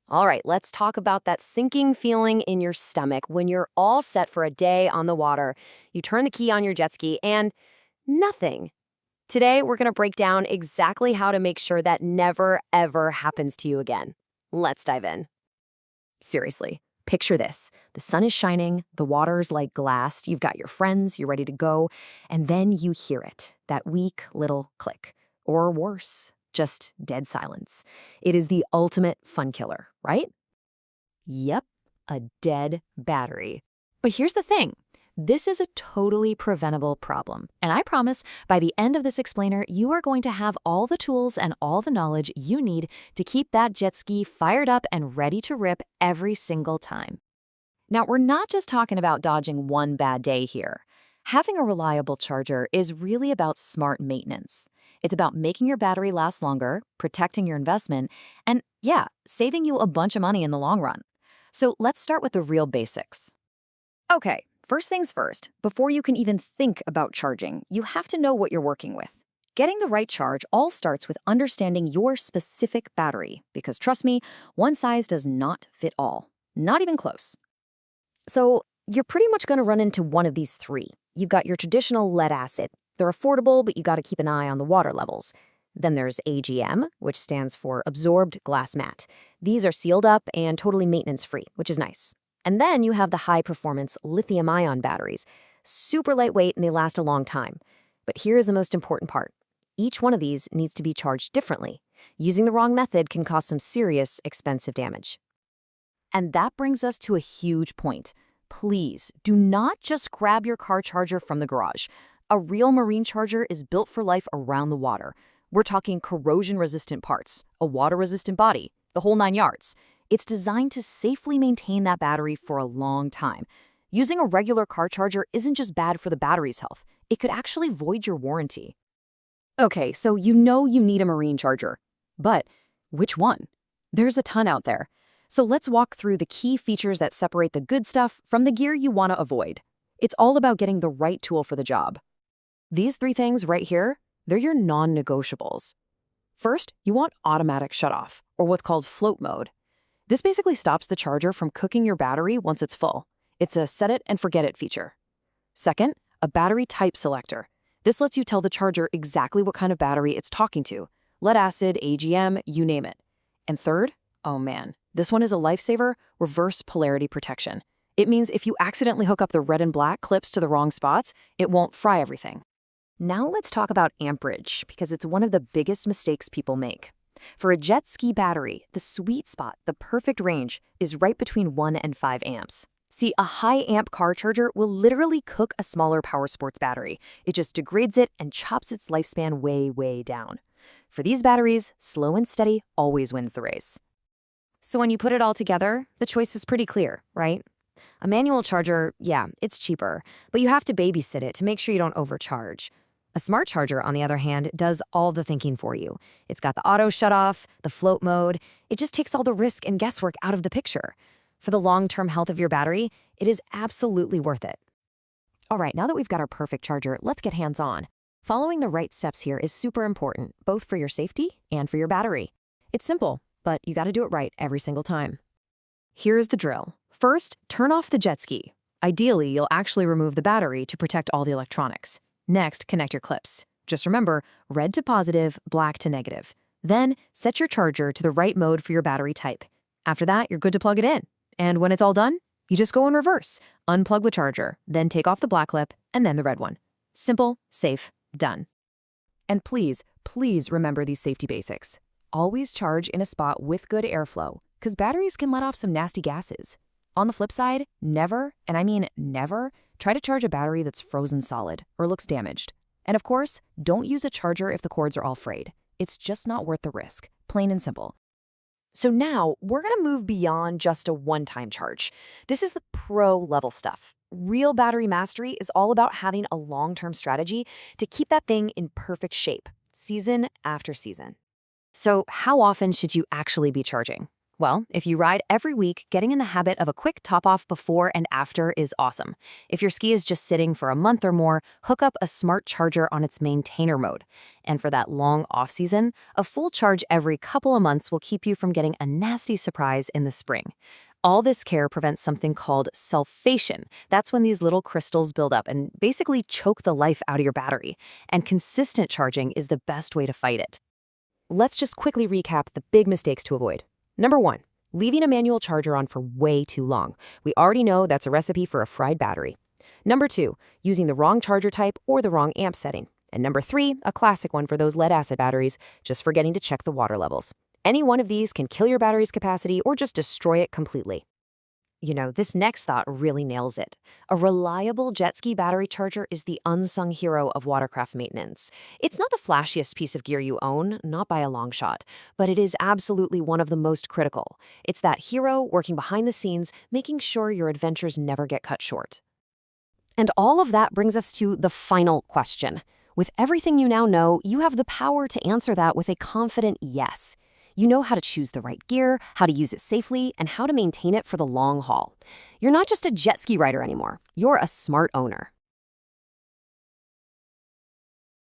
All right, let's talk about that sinking feeling in your stomach when you're all set for a day on the water. You turn the key on your jet ski and nothing. Today, we're going to break down exactly how to make sure that never, ever happens to you again. Let's dive in. Seriously, picture this. The sun is shining, the water's like glass, you've got your friends, you're ready to go, and then you hear it, that weak little click. Or worse, just dead silence. It is the ultimate fun killer, right? Yep, a dead battery. But here's the thing. This is a totally preventable problem. And I promise, by the end of this explainer, you are going to have all the tools and all the knowledge you need to keep that jet ski fired up and ready to rip every single time. Now, we're not just talking about dodging one bad day here. Having a reliable charger is really about smart maintenance. It's about making your battery last longer, protecting your investment, and yeah, saving you a bunch of money in the long run. So let's start with the real basics. Okay, first things first, before you can even think about charging, you have to know what you're working with. Getting the right charge all starts with understanding your specific battery, because trust me, one size does not fit all. Not even close. So you're pretty much going to run into one of these three. You've got your traditional lead acid. They're affordable, but you got to keep an eye on the water levels. Then there's AGM, which stands for absorbed glass mat. These are sealed up and totally maintenance-free, which is nice. And then you have the high-performance lithium-ion batteries. Super lightweight and they last a long time. But here's the most important part. Each one of these needs to be charged differently. Using the wrong method can cause some serious, expensive damage. And that brings us to a huge point. Please, do not just grab your car charger from the garage. A real marine charger is built for life around the water. We're talking corrosion-resistant parts, a water-resistant body, the whole 9 yards. It's designed to safely maintain that battery for a long time. Using a regular car charger isn't just bad for the battery's health. It could actually void your warranty. Okay, so you know you need a marine charger. But which one? There's a ton out there. So let's walk through the key features that separate the good stuff from the gear you want to avoid. It's all about getting the right tool for the job. These three things right here, they're your non-negotiables. First, you want automatic shutoff, or what's called float mode. This basically stops the charger from cooking your battery once it's full. It's a set it and forget it feature. Second, a battery type selector. This lets you tell the charger exactly what kind of battery it's talking to. Lead acid, AGM, you name it. And third, oh man, this one is a lifesaver, reverse polarity protection. It means if you accidentally hook up the red and black clips to the wrong spots, it won't fry everything. Now let's talk about amperage, because it's one of the biggest mistakes people make. For a jet ski battery, the sweet spot, the perfect range, is right between 1 and 5 amps. See, a high-amp car charger will literally cook a smaller power sports battery. It just degrades it and chops its lifespan way, way down. For these batteries, slow and steady always wins the race. So when you put it all together, the choice is pretty clear, right? A manual charger, yeah, it's cheaper, but you have to babysit it to make sure you don't overcharge. A smart charger, on the other hand, does all the thinking for you. It's got the auto shutoff, the float mode. It just takes all the risk and guesswork out of the picture. For the long-term health of your battery, it is absolutely worth it. All right, now that we've got our perfect charger, let's get hands-on. Following the right steps here is super important, both for your safety and for your battery. It's simple, but you got to do it right every single time. Here's the drill. First, turn off the jet ski. Ideally, you'll actually remove the battery to protect all the electronics. Next, connect your clips. Just remember, red to positive, black to negative. Then, set your charger to the right mode for your battery type. After that, you're good to plug it in. And when it's all done, you just go in reverse. Unplug the charger, then take off the black clip, and then the red one. Simple, safe, done. And please, please remember these safety basics. Always charge in a spot with good airflow, because batteries can let off some nasty gases. On the flip side, never, and I mean never, try to charge a battery that's frozen solid or looks damaged. And of course, don't use a charger if the cords are all frayed. It's just not worth the risk, plain and simple. So now, we're going to move beyond just a one-time charge. This is the pro-level stuff. Real battery mastery is all about having a long-term strategy to keep that thing in perfect shape, season after season. So how often should you actually be charging? Well, if you ride every week, getting in the habit of a quick top-off before and after is awesome. If your ski is just sitting for a month or more, hook up a smart charger on its maintainer mode. And for that long off-season, a full charge every couple of months will keep you from getting a nasty surprise in the spring. All this care prevents something called sulfation. That's when these little crystals build up and basically choke the life out of your battery. And consistent charging is the best way to fight it. Let's just quickly recap the big mistakes to avoid. Number 1, leaving a manual charger on for way too long. We already know that's a recipe for a fried battery. Number 2, using the wrong charger type or the wrong amp setting. And number 3, a classic one for those lead-acid batteries, just forgetting to check the water levels. Any one of these can kill your battery's capacity or just destroy it completely. This next thought really nails it. A reliable jet ski battery charger is the unsung hero of watercraft maintenance. It's not the flashiest piece of gear you own, not by a long shot, but it is absolutely one of the most critical. It's that hero working behind the scenes, making sure your adventures never get cut short. And all of that brings us to the final question. With everything you now know, you have the power to answer that with a confident yes. You know how to choose the right gear, how to use it safely, and how to maintain it for the long haul. You're not just a jet ski rider anymore. You're a smart owner.